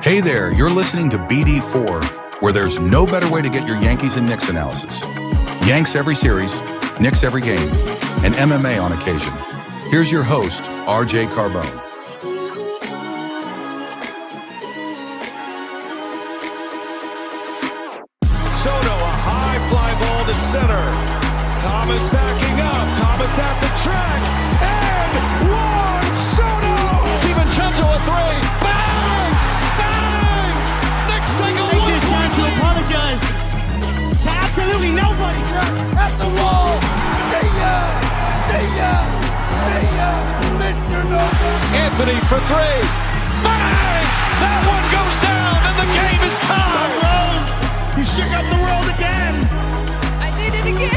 Hey there, you're listening to BD4, where there's no better way to get your Yankees and Knicks analysis. Yanks every series, Knicks every game, and MMA on occasion. Here's your host, RJ Carbone. Soto, a high fly ball to center. Thomas backing up. Thomas at the track. And one, Soto! DiVincenzo a three. Bang! Bang! Knicks take a Take this chance to apologize to absolutely nobody. At the wall. See ya! See ya! See ya! Mr. Nova. Anthony for three. Bang! That one goes down and the game is tied. Rose, you shook up the world again. I did it again.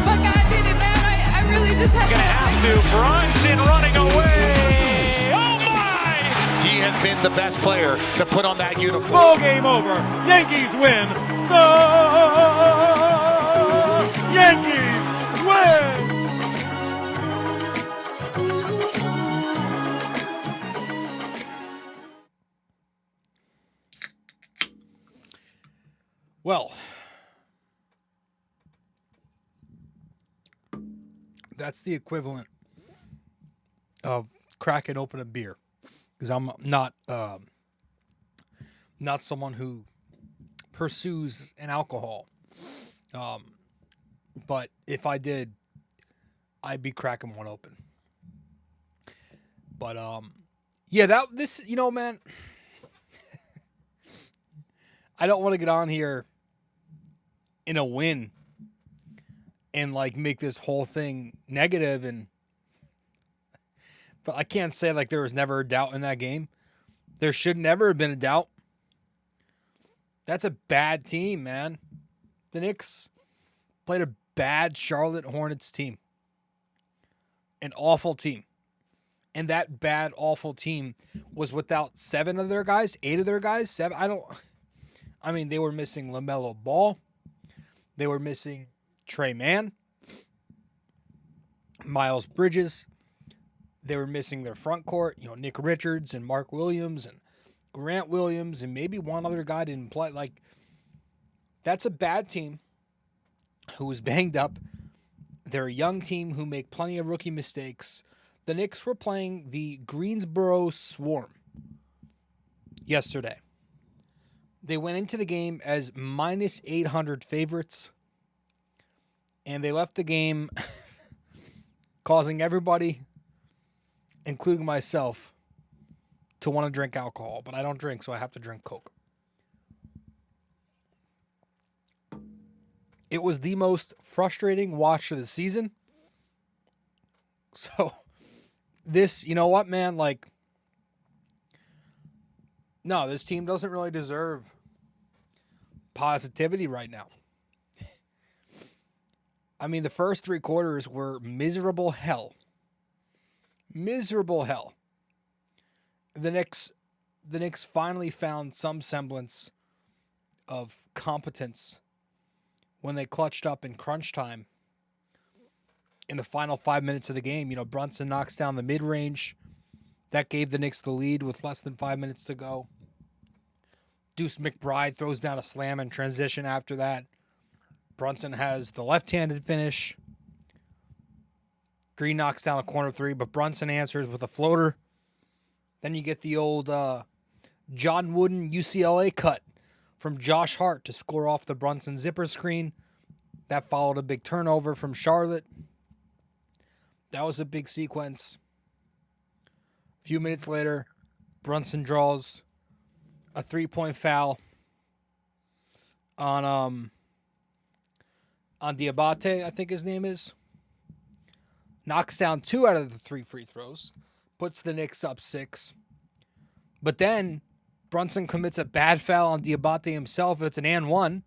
But God did it, man. I really just had Gonna have to. Brunson running away. Oh my! He has been the best player to put on that uniform. Ball game over. Yankees win. The Yankees win. Well, that's the equivalent of cracking open a beer, because I'm not someone who pursues an alcohol. But if I did, I'd be cracking one open. But yeah, man, I don't want to get on here in a win and make this whole thing negative, but I can't say there was never a doubt in that game. There should never have been a doubt. That's a bad team, man. The Knicks played a bad Charlotte Hornets team. An awful team. And that bad, awful team was without 8 of their guys, 7. They were missing LaMelo Ball. They were missing Trey Mann, Miles Bridges. They were missing their front court, Nick Richards and Mark Williams and Grant Williams, and maybe one other guy didn't play. That's a bad team who was banged up. They're a young team who make plenty of rookie mistakes. The Knicks were playing the Greensboro Swarm yesterday. They went into the game as minus 800 favorites, and they left the game causing everybody, including myself, to want to drink alcohol. But I don't drink, so I have to drink Coke. It was the most frustrating watch of the season. So, this, you know what, man? No, this team doesn't really deserve positivity right now. The first 3 quarters were miserable hell. Miserable hell. The Knicks finally found some semblance of competence when they clutched up in crunch time in the final 5 minutes of the game. Brunson knocks down the mid-range. That gave the Knicks the lead with less than 5 minutes to go. Deuce McBride throws down a slam in transition after that. Brunson has the left-handed finish. Green knocks down a corner 3, but Brunson answers with a floater. Then you get the old John Wooden UCLA cut from Josh Hart to score off the Brunson zipper screen. That followed a big turnover from Charlotte. That was a big sequence. A few minutes later, Brunson draws a 3-point foul on Diabate, I think his name is. Knocks down 2 out of the 3 free throws. Puts the Knicks up 6. But then Brunson commits a bad foul on Diabate himself. It's an and 1.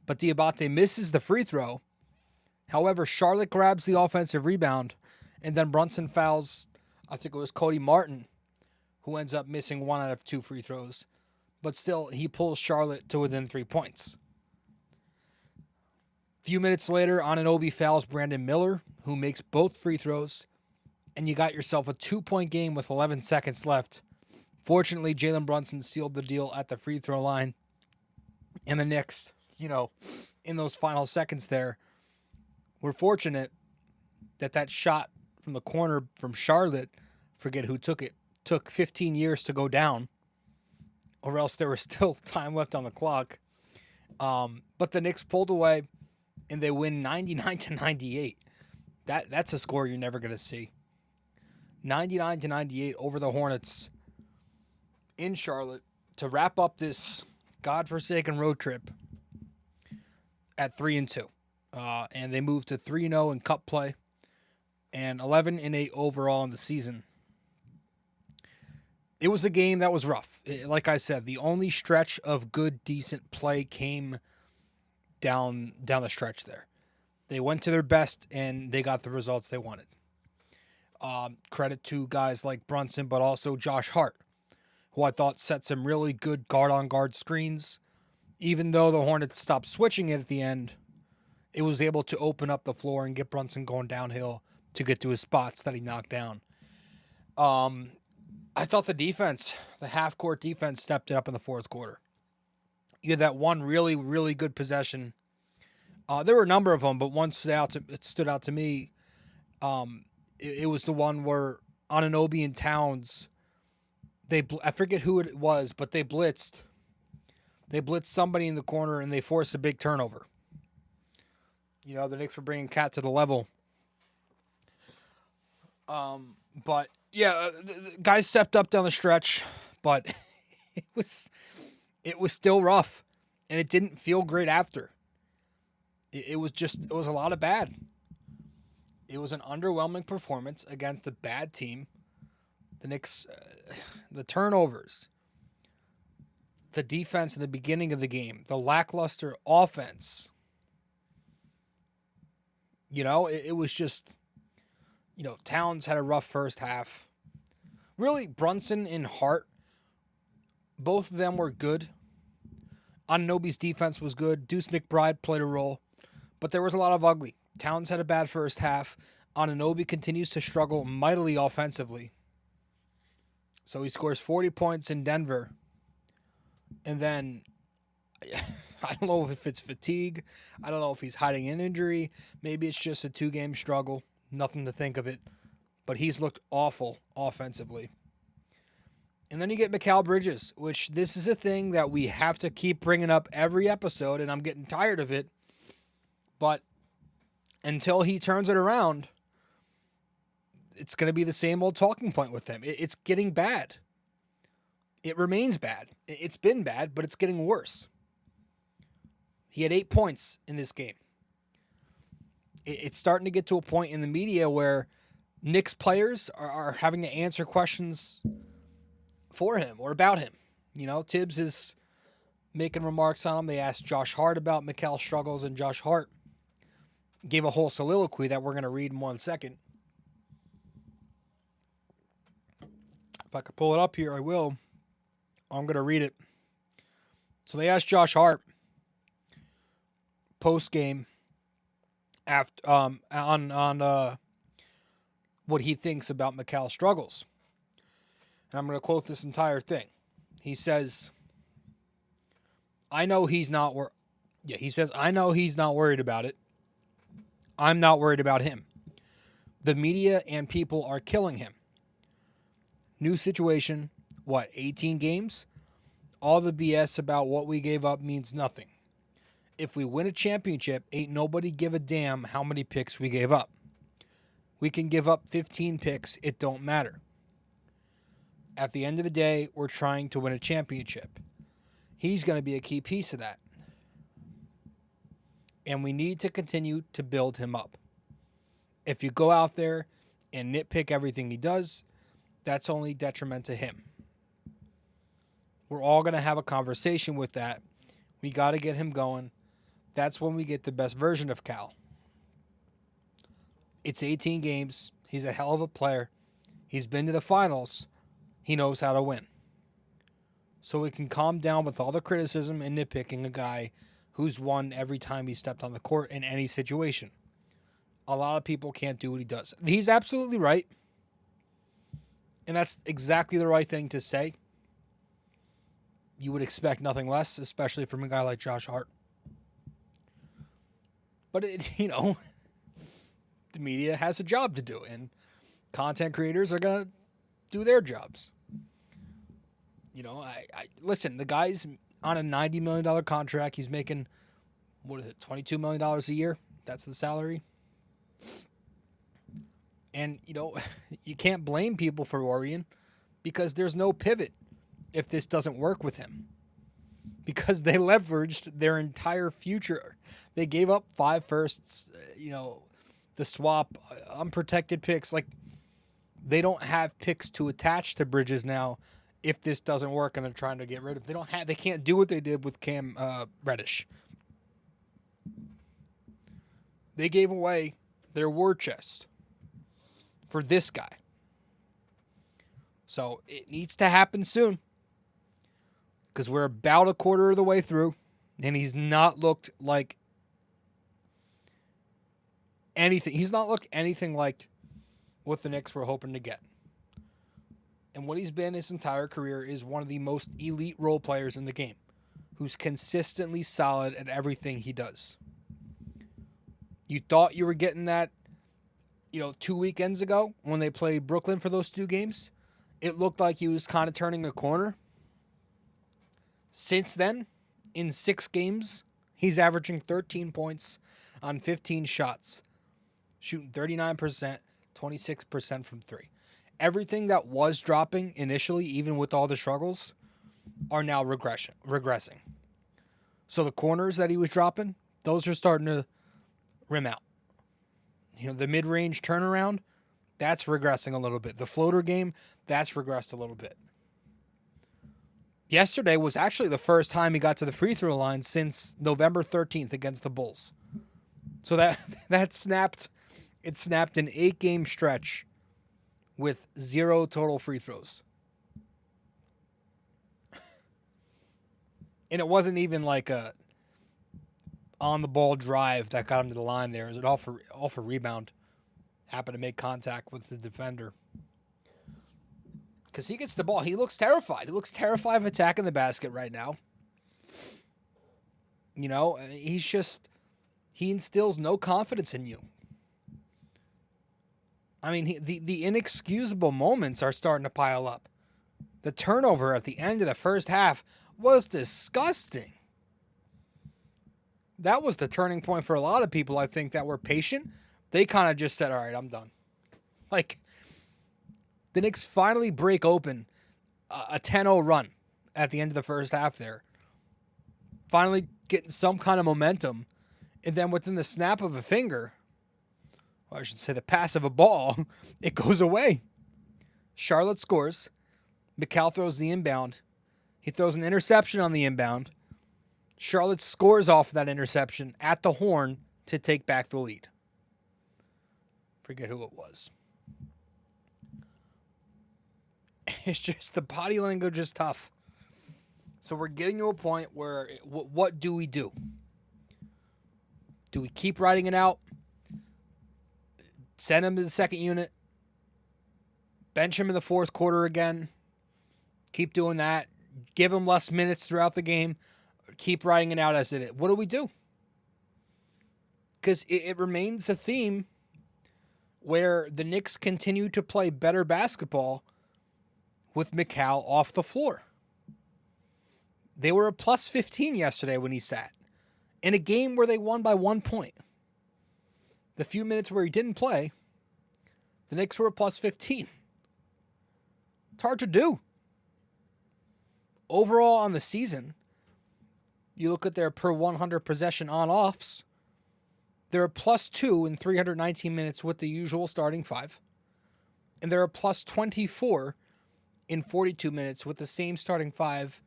But Diabate misses the free throw. However, Charlotte grabs the offensive rebound. And then Brunson fouls, I think it was Cody Martin, who ends up missing 1 out of 2 free throws. But still, he pulls Charlotte to within 3 points. A few minutes later, Anunoby fouls Brandon Miller, who makes both free throws, and you got yourself a 2-point game with 11 seconds left. Fortunately, Jalen Brunson sealed the deal at the free throw line. And the Knicks, in those final seconds there, were fortunate that shot from the corner from Charlotte, forget who took it, took 15 years to go down, or else there was still time left on the clock. But the Knicks pulled away, and they win 99-98. That's a score you're never going to see. 99-98 over the Hornets in Charlotte to wrap up this godforsaken road trip at 3-2. And they moved to 3-0 in cup play and 11-8 overall in the season. It was a game that was rough. Like I said, the only stretch of good, decent play came down the stretch there. They went to their best, and they got the results they wanted. Credit to guys like Brunson, but also Josh Hart, who I thought set some really good guard-on-guard screens. Even though the Hornets stopped switching it at the end, it was able to open up the floor and get Brunson going downhill to get to his spots that he knocked down. I thought the defense, the half-court defense, stepped it up in the fourth quarter. You had that one really, really good possession. There were a number of them, but one stood out to me. It was the one where Anunoby and Towns, I forget who it was, but they blitzed. They blitzed somebody in the corner, and they forced a big turnover. The Knicks were bringing Cat to the level. But yeah, the guys stepped up down the stretch, but it was still rough, and it didn't feel great after. It was a lot of bad. It was an underwhelming performance against a bad team. The Knicks, the turnovers, the defense in the beginning of the game, the lackluster offense. It was just, Towns had a rough first half. Really, Brunson and Hart, both of them were good. Anunoby's defense was good. Deuce McBride played a role, but there was a lot of ugly. Towns had a bad first half. Anunoby continues to struggle mightily offensively. So he scores 40 points in Denver. And then, I don't know if it's fatigue. I don't know if he's hiding an injury. Maybe it's just a 2-game struggle. Nothing to think of it. But he's looked awful offensively. And then you get Mikal Bridges, which this is a thing that we have to keep bringing up every episode, and I'm getting tired of it. But until he turns it around, it's going to be the same old talking point with him. It's getting bad. It remains bad. It's been bad, but it's getting worse. He had 8 points in this game. It's starting to get to a point in the media where Knicks players are having to answer questions for him or about him. Tibbs is making remarks on him. They asked Josh Hart about Mikal's struggles, and Josh Hart gave a whole soliloquy that we're going to read in 1 second. If I could pull it up here, I will. I'm going to read it. So they asked Josh Hart post-game after on what he thinks about Mikal's struggles. And I'm going to quote this entire thing. He says, I know he's not worried about it. I'm not worried about him. The media and people are killing him. New situation, 18 games? All the BS about what we gave up means nothing. If we win a championship, ain't nobody give a damn how many picks we gave up. We can give up 15 picks, it don't matter. At the end of the day, we're trying to win a championship. He's going to be a key piece of that. And we need to continue to build him up. If you go out there and nitpick everything he does, that's only detriment to him. We're all going to have a conversation with that. We got to get him going. That's when we get the best version of Cal. It's 18 games. He's a hell of a player. He's been to the finals. He knows how to win. So we can calm down with all the criticism and nitpicking a guy who's won every time he stepped on the court in any situation. a lot of people can't do what he does. He's absolutely right. And that's exactly the right thing to say. You would expect nothing less, especially from a guy like Josh Hart. But, the media has a job to do, and content creators are going to do their jobs. Listen, the guy's on a $90 million contract. He's making, $22 million a year? That's the salary. And, you can't blame people for worrying because there's no pivot if this doesn't work with him. Because they leveraged their entire future. They gave up 5 firsts, the swap, unprotected picks. Like, they don't have picks to attach to Bridges now if this doesn't work and they're trying to get rid of. They can't do what they did with Cam Reddish. They gave away their war chest for this guy. So it needs to happen soon. Because we're about a quarter of the way through, and he's not looked like anything. He's not looked anything like what the Knicks were hoping to get. And what he's been his entire career is one of the most elite role players in the game, who's consistently solid at everything he does. You thought you were getting that, 2 weekends ago when they played Brooklyn for those 2 games. It looked like he was kind of turning a corner. Since then, in 6 games, he's averaging 13 points on 15 shots, shooting 39%, 26% from 3. Everything that was dropping initially, even with all the struggles, are now regressing. So the corners that he was dropping, those are starting to rim out. The mid-range turnaround, that's regressing a little bit. The floater game, that's regressed a little bit. Yesterday was actually the first time he got to the free throw line since November 13th against the Bulls. So that snapped. It snapped an 8-game stretch with 0 total free throws. And it wasn't even like a on the ball drive that got him to the line there. It was all for rebound. Happened to make contact with the defender. Because he gets the ball. He looks terrified. He looks terrified of attacking the basket right now. He instills no confidence in you. I mean, the inexcusable moments are starting to pile up. The turnover at the end of the first half was disgusting. That was the turning point for a lot of people, I think, that were patient. They kind of just said, all right, I'm done. The Knicks finally break open a 10-0 run at the end of the first half there. Finally getting some kind of momentum. And then within the snap of a finger, or I should say the pass of a ball, it goes away. Charlotte scores. Mikal throws the inbound. He throws an interception on the inbound. Charlotte scores off that interception at the horn to take back the lead. Forget who it was. It's just the body language is tough. So we're getting to a point where what do we do? Do we keep riding it out? Send him to the second unit? Bench him in the fourth quarter again? Keep doing that? Give him less minutes throughout the game? Keep riding it out as it is? What do we do? Because it remains a theme where the Knicks continue to play better basketball with Mikal off the floor. They were a plus 15 yesterday when he sat. In a game where they won by 1 point. The few minutes where he didn't play, the Knicks were a plus 15. It's hard to do. Overall on the season, you look at their per 100 possession on-offs, they're a plus 2 in 319 minutes with the usual starting 5. And they're a plus 24 in 42 minutes with the same starting 5,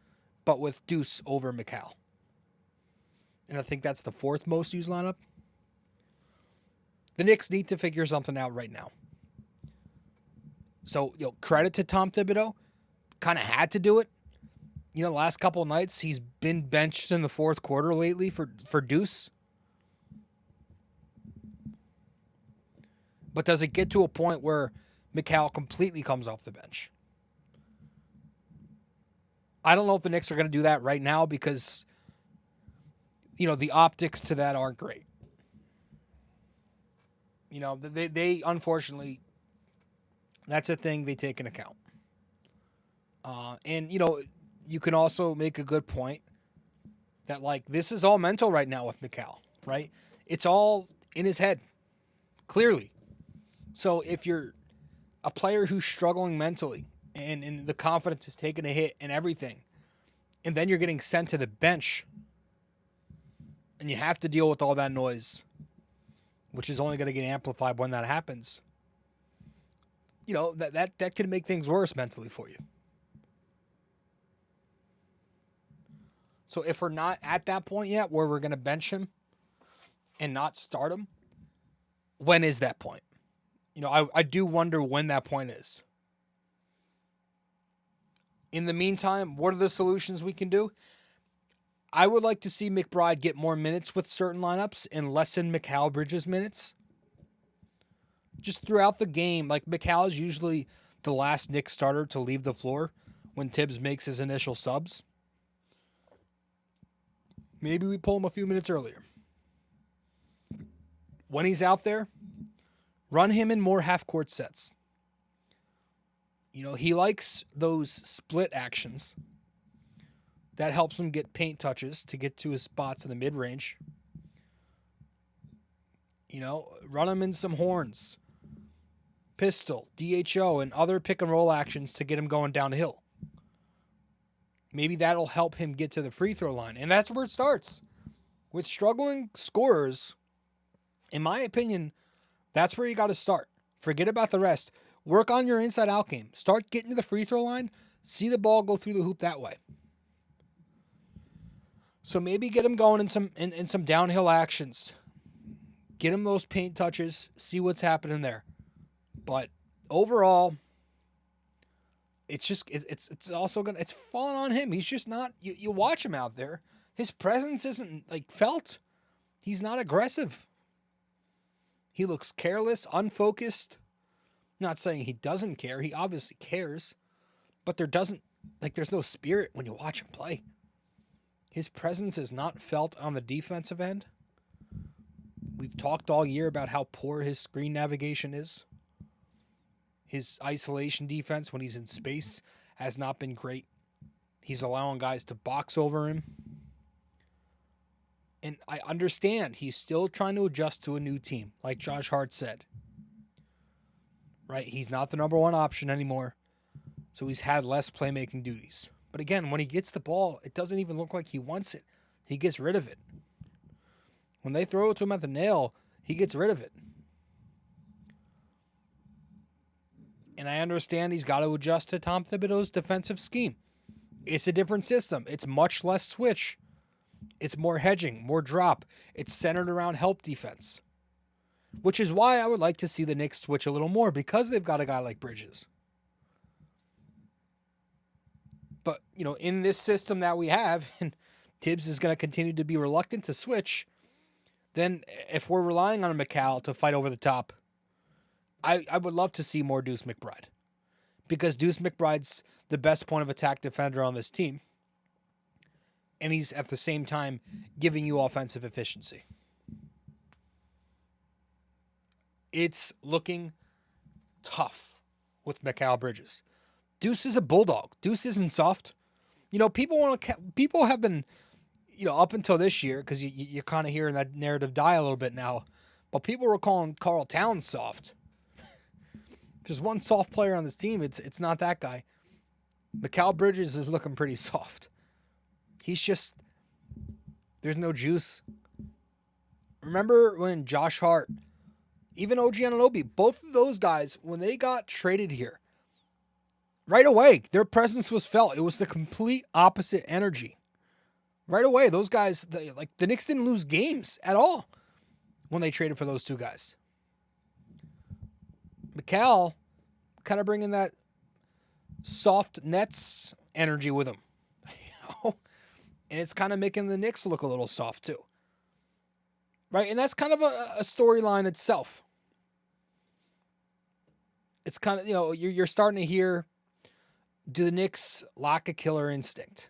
but with Deuce over Mikal. And I think that's the 4th most used lineup. The Knicks need to figure something out right now. So, credit to Tom Thibodeau. Kind of had to do it. The last couple of nights, he's been benched in the fourth quarter lately for Deuce. But does it get to a point where Mikal completely comes off the bench? I don't know if the Knicks are going to do that right now because, the optics to that aren't great. They unfortunately, that's a thing they take into account. And you can also make a good point that, this is all mental right now with Mikal, right? It's all in his head, clearly. So if you're a player who's struggling mentally and the confidence is taking a hit and everything, and then you're getting sent to the bench and you have to deal with all that noise, which is only going to get amplified when that happens, that could make things worse mentally for you. So if we're not at that point yet where we're going to bench him and not start him, when is that point? I do wonder when that point is. In the meantime, what are the solutions we can do? I would like to see McBride get more minutes with certain lineups and lessen Mikal Bridges' minutes. Just throughout the game, Mikal is usually the last Knicks starter to leave the floor when Tibbs makes his initial subs. Maybe we pull him a few minutes earlier. When he's out there, run him in more half-court sets. He likes those split actions. That helps him get paint touches to get to his spots in the mid-range. Run him in some horns, pistol, DHO, and other pick-and-roll actions to get him going downhill. Maybe that'll help him get to the free throw line. And that's where it starts. With struggling scorers, in my opinion, that's where you got to start. Forget about the rest. Work on your inside-out game. Start getting to the free throw line. See the ball go through the hoop that way. So maybe get him going in some downhill actions. Get him those paint touches. See what's happening there. But overall, it's also it's falling on him. He's just not. You watch him out there. His presence isn't felt. He's not aggressive. He looks careless, unfocused. Not saying he doesn't care. He obviously cares, but there's no spirit when you watch him play. His presence is not felt on the defensive end. We've talked all year about how poor his screen navigation is. His isolation defense when he's in space has not been great. He's allowing guys to box over him. And I understand he's still trying to adjust to a new team, like Josh Hart said. Right? He's not the number one option anymore. So he's had less playmaking duties. But again, when he gets the ball, it doesn't even look like he wants it. He gets rid of it. When they throw it to him at the nail, he gets rid of it. And I understand he's got to adjust to Tom Thibodeau's defensive scheme. It's a different system. It's much less switch. It's more hedging, more drop. It's centered around help defense. Which is why I would like to see the Knicks switch a little more, because they've got a guy like Bridges. But, in this system that we have, and Tibbs is going to continue to be reluctant to switch, then if we're relying on Mikal to fight over the top, I would love to see more Deuce McBride. Because Deuce McBride's the best point of attack defender on this team. And he's at the same time giving you offensive efficiency. It's looking tough with Mikal Bridges. Deuce is a bulldog. Deuce isn't soft. People have been, up until this year, because you're kind of hearing that narrative die a little bit now, but people were calling Karl Towns soft. If there's one soft player on this team, it's not that guy. Mikal Bridges is looking pretty soft. He's just, there's no juice. Remember when Josh Hart, even OG Anunoby, both of those guys, when they got traded here, right away, their presence was felt. It was the complete opposite energy. Right away, those guys, the Knicks didn't lose games at all when they traded for those two guys. Mikal kind of bringing that soft Nets energy with him. And it's kind of making the Knicks look a little soft too. Right? And that's kind of a storyline itself. It's kind of, you're starting to hear, do the Knicks lack a killer instinct?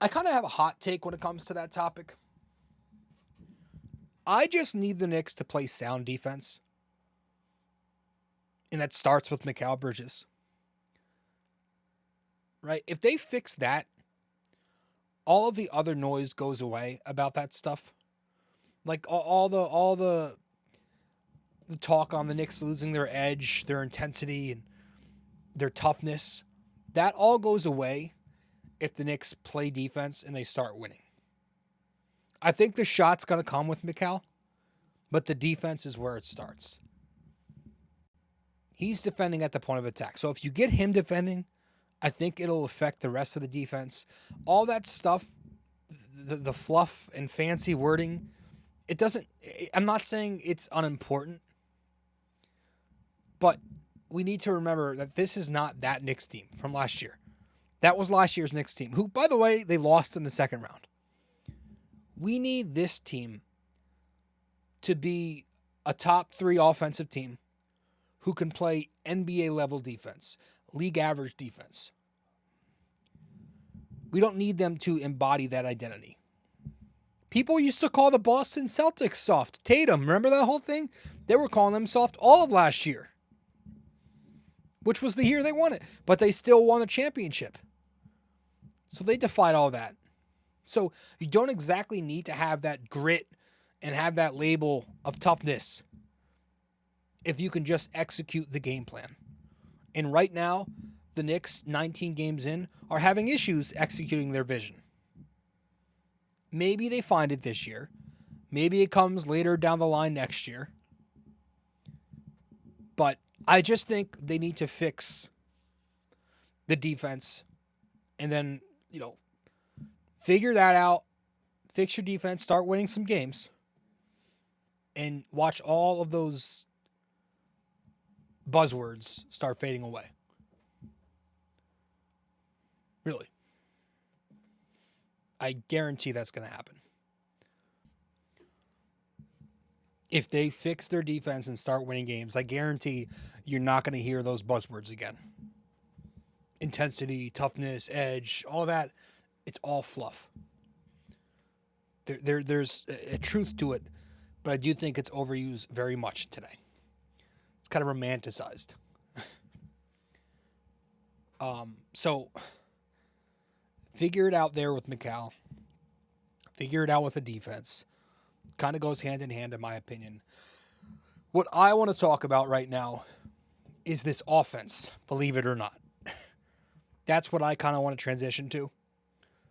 I kind of have a hot take when it comes to that topic. I just need the Knicks to play sound defense. And that starts with Mikal Bridges. Right? If they fix that, all of the other noise goes away about that stuff. Like all the talk on the Knicks losing their edge, their intensity, and their toughness, that all goes away if the Knicks play defense and they start winning. I think the shot's going to come with Mikal, but the defense is where it starts. He's defending at the point of attack. So if you get him defending, I think it'll affect the rest of the defense. All that stuff, the fluff and fancy wording, it doesn't, I'm not saying it's unimportant, but we need to remember that this is not that Knicks team from last year. That was last year's Knicks team, who, by the way, they lost in the second round. We need this team to be a top 3 offensive team who can play NBA level defense, league average defense. We don't need them to embody that identity. People used to call the Boston Celtics soft. Tatum, remember that whole thing? They were calling them soft all of last year, which was the year they won it, but they still won the championship. So they defied all that. So you don't exactly need to have that grit and have that label of toughness if you can just execute the game plan. And right now, the Knicks, 19 games in, are having issues executing their vision. Maybe they find it this year. Maybe it comes later down the line next year. But I just think they need to fix the defense and then, figure that out, fix your defense, start winning some games, and watch all of those buzzwords start fading away. Really. I guarantee that's going to happen. If they fix their defense and start winning games, I guarantee you're not going to hear those buzzwords again. Intensity, toughness, edge, all that, it's all fluff. There's a truth to it, but I do think it's overused very much today. It's kind of romanticized. So figure it out there with Mikal. Figure it out with the defense. Kind of goes hand in hand, in my opinion. What I want to talk about right now is this offense, believe it or not. That's what I kind of want to transition to.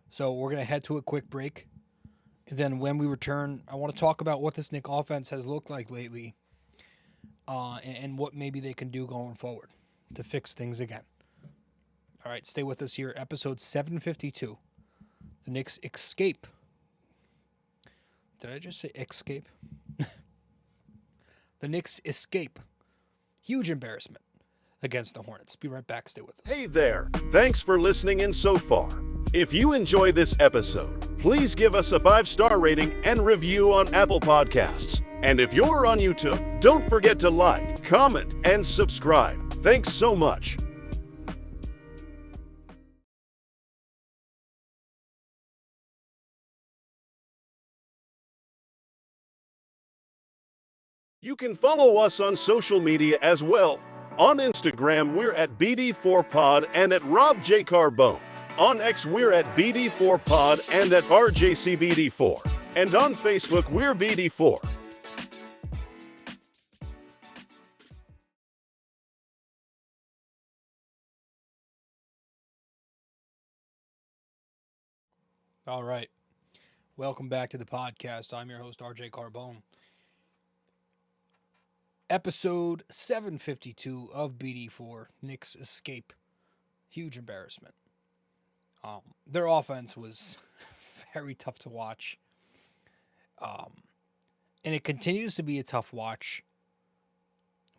So we're going to head to a quick break. And then when we return, I want to talk about what this Knicks offense has looked like lately and what maybe they can do going forward to fix things again. All right, stay with us here. Episode 752. The Knicks escape. Did I just say escape? The Knicks escape. Huge embarrassment against the Hornets. Be right back. Stay with us. Hey there. Thanks for listening in so far. If you enjoy this episode, please give us a 5-star rating and review on Apple Podcasts. And if you're on YouTube, don't forget to like, comment, and subscribe. Thanks so much. You can follow us on social media as well. On Instagram, we're at BD4Pod and at Rob J. Carbone. On X, we're at BD4Pod and at RJCBD4. And on Facebook, we're BD4. All right. Welcome back to the podcast. I'm your host, RJ Carbone. Episode 752 of BD4, Knicks escape. Huge embarrassment. Their offense was very tough to watch. And it continues to be a tough watch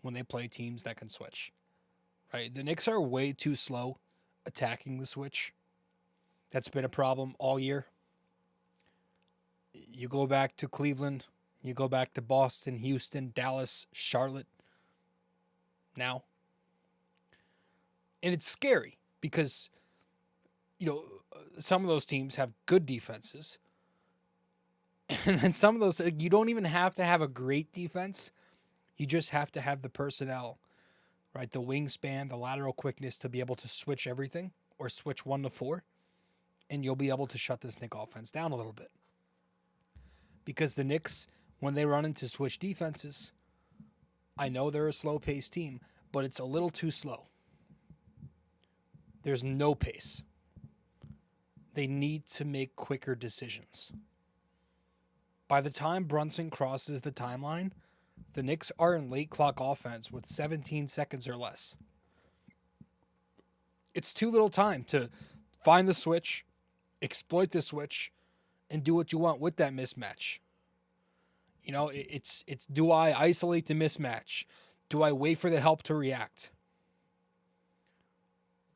when they play teams that can switch. Right? The Knicks are way too slow attacking the switch. That's been a problem all year. You go back to Cleveland, you go back to Boston, Houston, Dallas, Charlotte. now. And it's scary because, some of those teams have good defenses. And then some of those, you don't even have to have a great defense. You just have to have the personnel, right? The wingspan, the lateral quickness to be able to switch everything or switch 1 to 4. And you'll be able to shut this Knicks offense down a little bit. Because the Knicks, when they run into switch defenses, I know they're a slow-paced team, but it's a little too slow. There's no pace. They need to make quicker decisions. By the time Brunson crosses the timeline, the Knicks are in late clock offense with 17 seconds or less. It's too little time to find the switch, exploit the switch, and do what you want with that mismatch. It's do I isolate the mismatch? Do I wait for the help to react?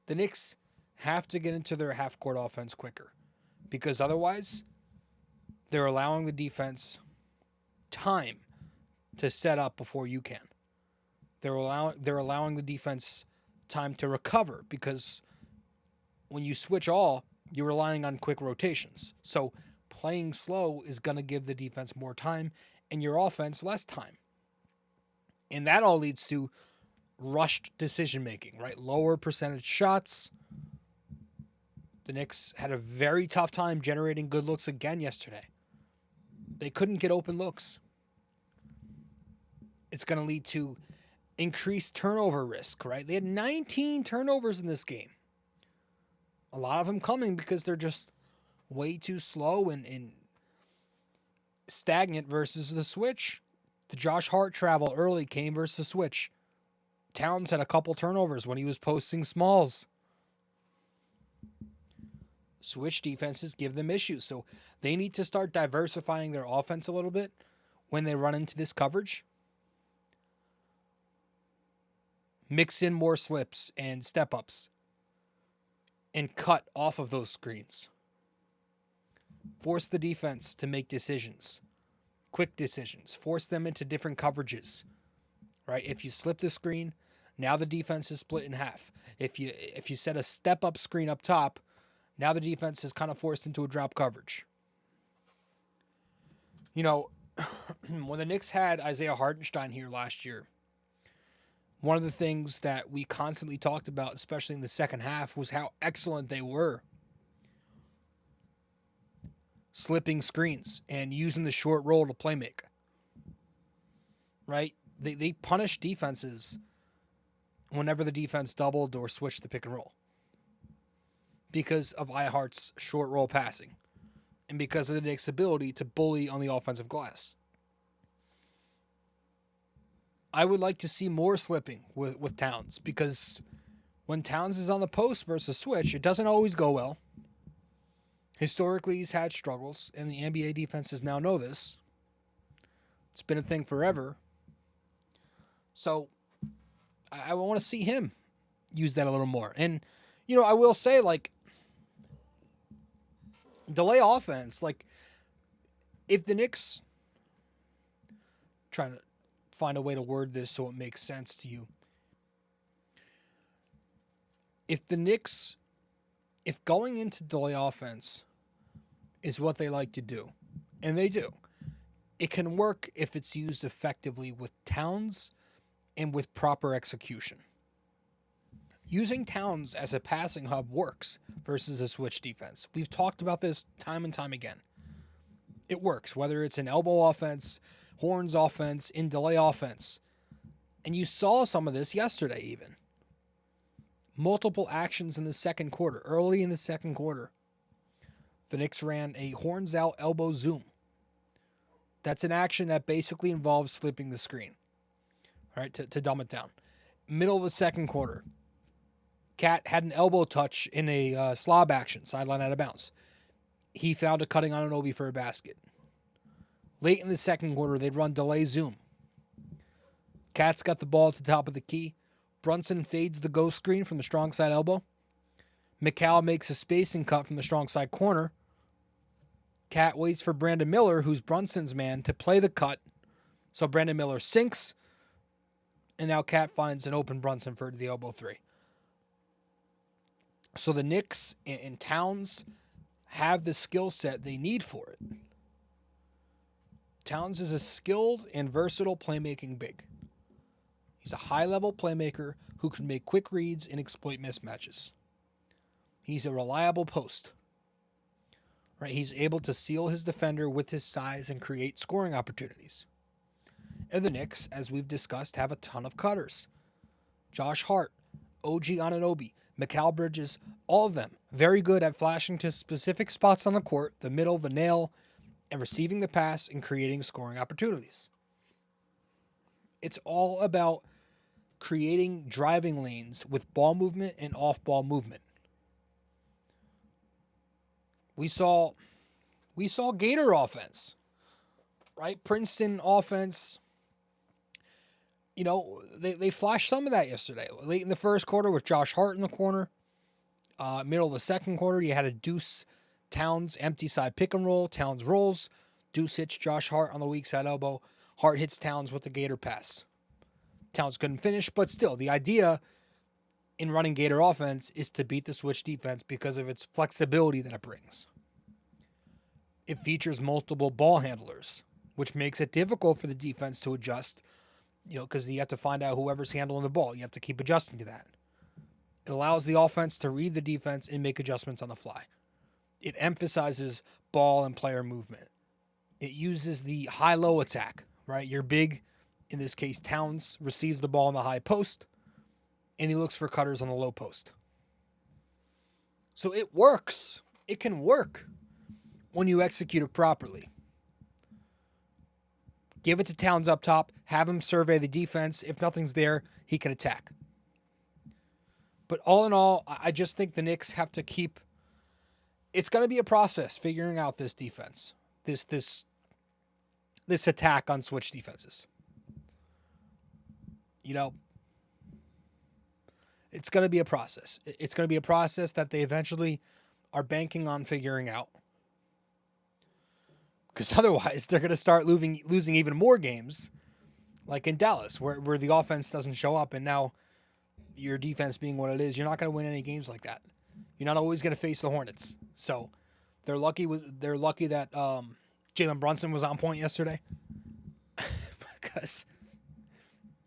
The Knicks have to get into their half-court offense quicker because otherwise they're allowing the defense time to set up before you can. They're allowing the defense time to recover because when you switch all, you're relying on quick rotations. So playing slow is going to give the defense more time and your offense less time. And that all leads to rushed decision-making, right? Lower percentage shots. The Knicks had a very tough time generating good looks again yesterday. They couldn't get open looks. It's going to lead to increased turnover risk, right? They had 19 turnovers in this game. A lot of them coming because they're just way too slow and stagnant versus the switch. The Josh Hart travel early came versus the switch. Towns had a couple turnovers when he was posting smalls. Switch defenses give them issues, so they need to start diversifying their offense a little bit when they run into this coverage. Mix in more slips and step-ups and cut off of those screens. Force the defense to make decisions, quick decisions. Force them into different coverages, right? If you slip the screen, now the defense is split in half. If you set a step-up screen up top, now the defense is kind of forced into a drop coverage. When the Knicks had Isaiah Hartenstein here last year, one of the things that we constantly talked about, especially in the second half, was how excellent they were slipping screens and using the short roll to play make. Right? They punished defenses whenever the defense doubled or switched the pick and roll because of Ihart's short roll passing and because of the Knicks' ability to bully on the offensive glass. I would like to see more slipping with Towns because when Towns is on the post versus switch, it doesn't always go well. Historically, he's had struggles, and the NBA defenses now know this. It's been a thing forever. So I want to see him use that a little more. And, I will say, delay offense, if the Knicks, trying to find a way to word this so it makes sense to you. If going into delay offense is what they like to do, and they do, it can work if it's used effectively with Towns and with proper execution. Using Towns as a passing hub works versus a switch defense. We've talked about this time and time again. It works, whether it's an elbow offense, horns offense, in delay offense. And you saw some of this yesterday even. Multiple actions in the second quarter, early in the second quarter. The Knicks ran a horns out elbow zoom. That's an action that basically involves slipping the screen, right, to dumb it down. Middle of the second quarter, Cat had an elbow touch in a slob action, sideline out of bounds. He found a cutting on Anunoby for a basket. Late in the second quarter, they'd run delay zoom. Cat's got the ball at the top of the key. Brunson fades the ghost screen from the strong side elbow. Mikal makes a spacing cut from the strong side corner. Cat waits for Brandon Miller, who's Brunson's man, to play the cut. So Brandon Miller sinks, And now Cat finds an open Brunson for the elbow three. So the Knicks and Towns have the skill set they need for it. Towns is a skilled and versatile playmaking big. He's a high-level playmaker who can make quick reads and exploit mismatches. He's a reliable post. Right? He's able to seal his defender with his size and create scoring opportunities. And the Knicks, as we've discussed, have a ton of cutters. Josh Hart, OG Anunoby, Mikal Bridges, all of them very good at flashing to specific spots on the court, the middle, the nail, and receiving the pass and creating scoring opportunities. It's all about creating driving lanes with ball movement and off-ball movement. We saw Gator offense, right? Princeton offense. You know, they flashed some of that yesterday. Late in the first quarter with Josh Hart in the corner. Middle of the second quarter, you had a Deuce Towns empty side pick and roll. Towns rolls. Deuce hits Josh Hart on the weak side elbow. Hart hits Towns with the Gator pass. Towns couldn't finish, but still, the idea in running Gator offense is to beat the switch defense because of its flexibility that it brings. It features multiple ball handlers, which makes it difficult for the defense to adjust, you know, because you have to find out whoever's handling the ball. You have to keep adjusting to that. It allows the offense to read the defense and make adjustments on the fly. It emphasizes ball and player movement. It uses the high-low attack, right? Your big, in this case, Towns, receives the ball in the high post, and he looks for cutters on the low post. So it works. It can work when you execute it properly. Give it to Towns up top. Have him survey the defense. If nothing's there, he can attack. But all in all, I just think the Knicks have to keep... It's going to be a process figuring out this defense. This attack on switch defenses. You know, it's going to be a process. It's going to be a process that they eventually are banking on figuring out. Because otherwise, they're going to start losing even more games, like in Dallas, where the offense doesn't show up, and now your defense being what it is, you're not going to win any games like that. You're not always going to face the Hornets. So they're lucky that Jalen Brunson was on point yesterday. Because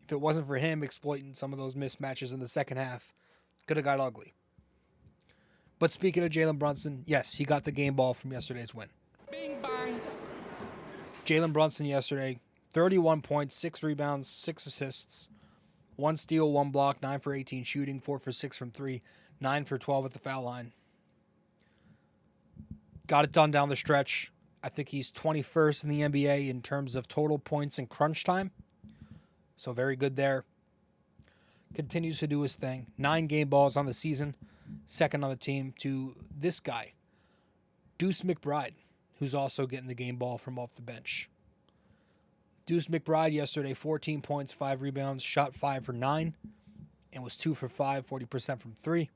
if it wasn't for him exploiting some of those mismatches in the second half, it could have got ugly. But speaking of Jalen Brunson, yes, he got the game ball from yesterday's win. Bing bang. Jalen Brunson yesterday, 31 points, 6 rebounds, 6 assists, 1 steal, 1 block, 9 for 18 shooting, 4 for 6 from 3, 9 for 12 at the foul line. Got it done down the stretch. I think he's 21st in the NBA in terms of total points in crunch time. So very good there. Continues to do his thing. 9 game balls on the season. Second on the team to this guy, Deuce McBride, who's also getting the game ball from off the bench. Deuce McBride yesterday, 14 points, 5 rebounds, shot 5 for 9, and was 2 for 5, 40% from 3.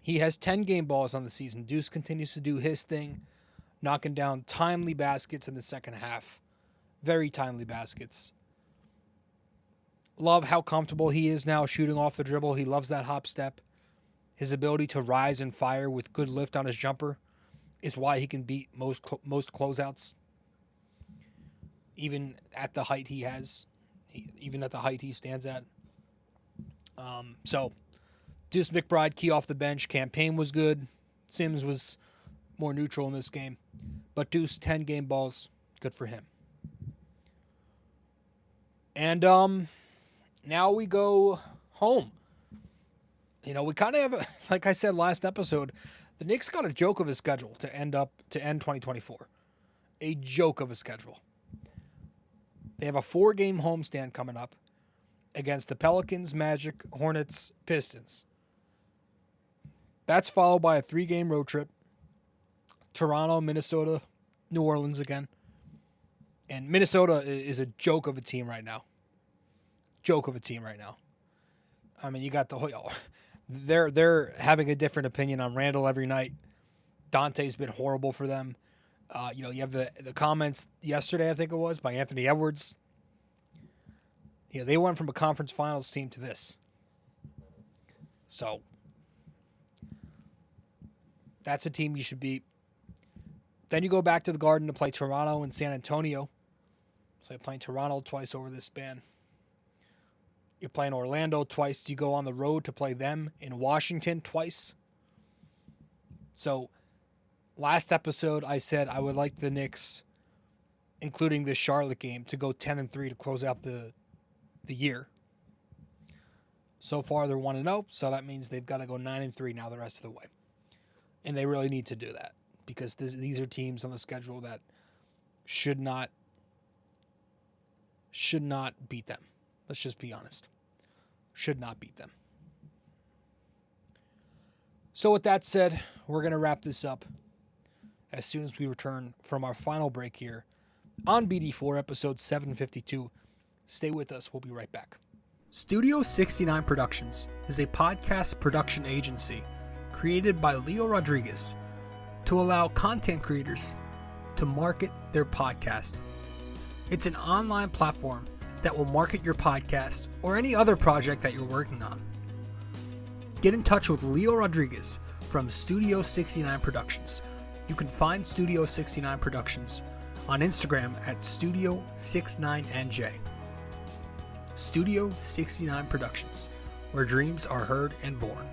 He has 10 game balls on the season. Deuce continues to do his thing, knocking down timely baskets in the second half. Very timely baskets. Love how comfortable he is now shooting off the dribble. He loves that hop step. His ability to rise and fire with good lift on his jumper is why he can beat most closeouts. Even at the height he has. Even at the height he stands at. So, Deuce McBride, key off the bench. Campaign was good. Sims was more neutral in this game. But Deuce, 10 game balls. Good for him. And now we go home. You know, we kind of have, like I said last episode, the Knicks got a joke of a schedule to end 2024. A joke of a schedule. They have a 4-game homestand coming up against the Pelicans, Magic, Hornets, Pistons. That's followed by a 3-game road trip. Toronto, Minnesota, New Orleans again. And Minnesota is a joke of a team right now. Joke of a team right now. I mean, you got the whole... They're having a different opinion on Randall every night. Dante's been horrible for them. You have the comments yesterday, I think it was, by Anthony Edwards. they went from a conference finals team to this. So that's a team you should beat. Then you go back to the Garden to play Toronto and San Antonio. So you're playing Toronto twice over this span. You're playing Orlando twice. You go on the road to play them in Washington twice. So last episode I said I would like the Knicks, including this Charlotte game, to go 10-3 to close out the year. So far they're 1-0, so that means they've got to go 9-3 now the rest of the way. And they really need to do that because these are teams on the schedule that should not beat them. Let's just be honest. Should not beat them. So with that said, we're going to wrap this up as soon as we return from our final break here on BD4 episode 752. Stay with us. We'll be right back. Studio 69 Productions is a podcast production agency created by Leo Rodriguez to allow content creators to market their podcast. It's an online platform that will market your podcast or any other project that you're working on. Get in touch with Leo Rodriguez from Studio 69 Productions. You can find Studio 69 Productions on Instagram at Studio69NJ. Studio 69 Productions, where dreams are heard and born.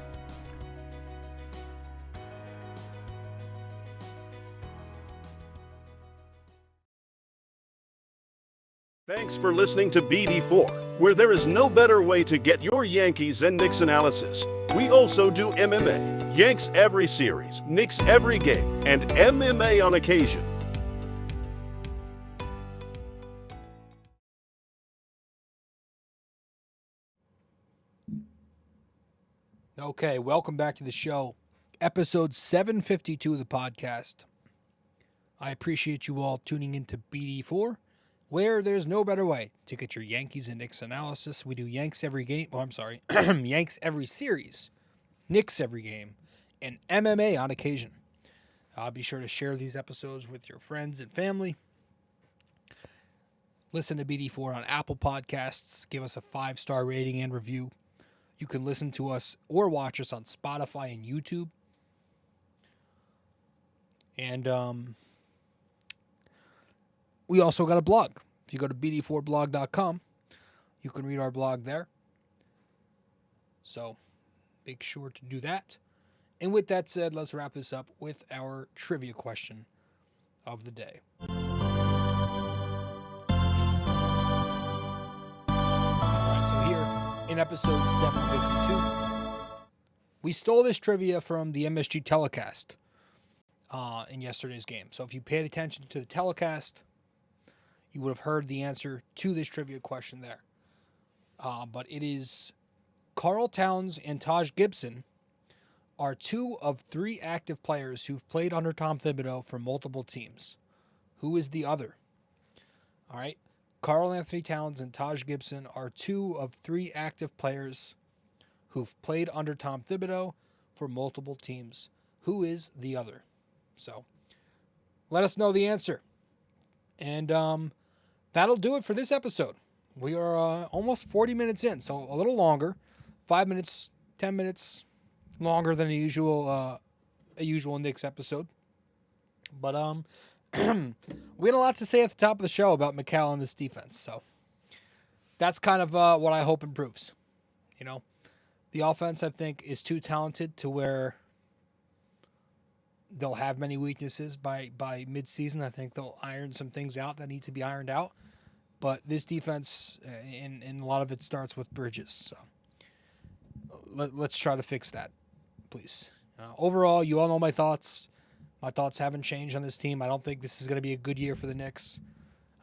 Thanks for listening to BD4, where there is no better way to get your Yankees and Knicks analysis. We also do MMA, Yanks every series, Knicks every game, and MMA on occasion. Okay, welcome back to the show. Episode 752 of the podcast. I appreciate you all tuning into BD4, where there's no better way to get your Yankees and Knicks analysis. We do Yanks every game. Yanks every series, Knicks every game, and MMA on occasion. Be sure to share these episodes with your friends and family. Listen to BD4 on Apple Podcasts. Give us a 5-star rating and review. You can listen to us or watch us on Spotify and YouTube. And we also got a blog. If you go to BD4blog.com, you can read our blog there. So make sure to do that. And with that said, let's wrap this up with our trivia question of the day. All right, so here in episode 752, we stole this trivia from the MSG telecast in yesterday's game. So if you paid attention to the telecast, you would have heard the answer to this trivia question there. But it is Karl Towns and Taj Gibson are 2 of 3 active players who've played under Tom Thibodeau for multiple teams. Who is the other? All right. Karl-Anthony Towns and Taj Gibson are 2 of 3 active players who've played under Tom Thibodeau for multiple teams. Who is the other? So let us know the answer. And that'll do it for this episode. We are almost 40 minutes in, so a little longer. 5 minutes, 10 minutes longer than a usual Knicks episode. But we had a lot to say at the top of the show about Mikal and this defense. So that's kind of what I hope improves. You know, the offense, I think, is too talented to where they'll have many weaknesses by midseason. I think they'll iron some things out that need to be ironed out. But this defense, in a lot of it, starts with Bridges. So let's try to fix that, please. Overall, you all know my thoughts. My thoughts haven't changed on this team. I don't think this is going to be a good year for the Knicks.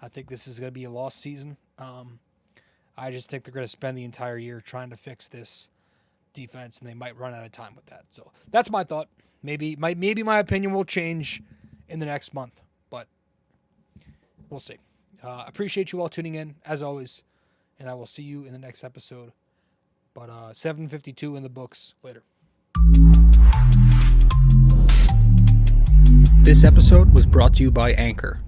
I think this is going to be a lost season. I just think they're going to spend the entire year trying to fix this defense, and they might run out of time with that. So that's my thought. Maybe my opinion will change in the next month, but we'll see. Appreciate you all tuning in, as always, and I will see you in the next episode. But 752 in the books later. This episode was brought to you by Anchor.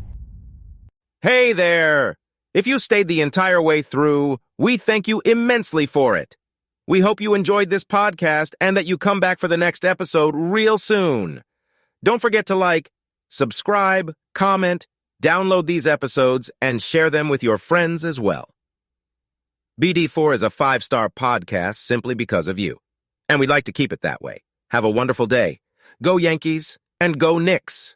Hey there! If you stayed the entire way through, we thank you immensely for it. We hope you enjoyed this podcast and that you come back for the next episode real soon. Don't forget to like, subscribe, comment, download these episodes, and share them with your friends as well. BD4 is a 5-star podcast simply because of you, and we'd like to keep it that way. Have a wonderful day. Go Yankees and go Knicks.